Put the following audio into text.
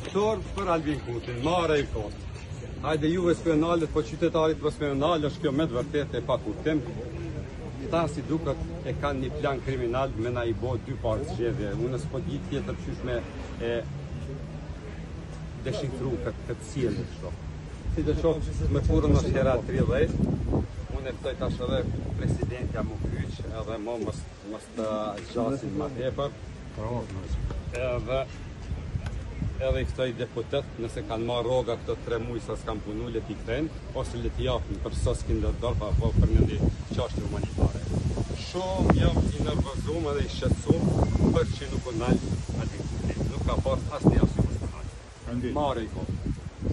Këtor për Albin Kurtin, mare i kot. Hajde juve spionalet, po qytetarit për spional, është kjo me të vërtet e pa kurtim. Këta si duket e kanë një plan kriminal me na i bo 2 parë zgjedhje. Unë s'po di tjetër qysh me deshifru këtë cilë kështu. Si të qoftë me kurën është hera 30, unë e ftoj tash edhe presidentja mu kyç, edhe mo mos të gjasin ma tepër. Edhe i ftoj deputet, nëse kanë marrë rroga këto 3 muaj sa s'kan punu, le t'i kthejnë, ose le t'i japin për sos kindërdor apo për një çështje humanitare. Shumë jam i nervozum edhe i shqetësum për që nuk u nal aty. Nuk ka pas asnjë arsye. Marrë i kohë.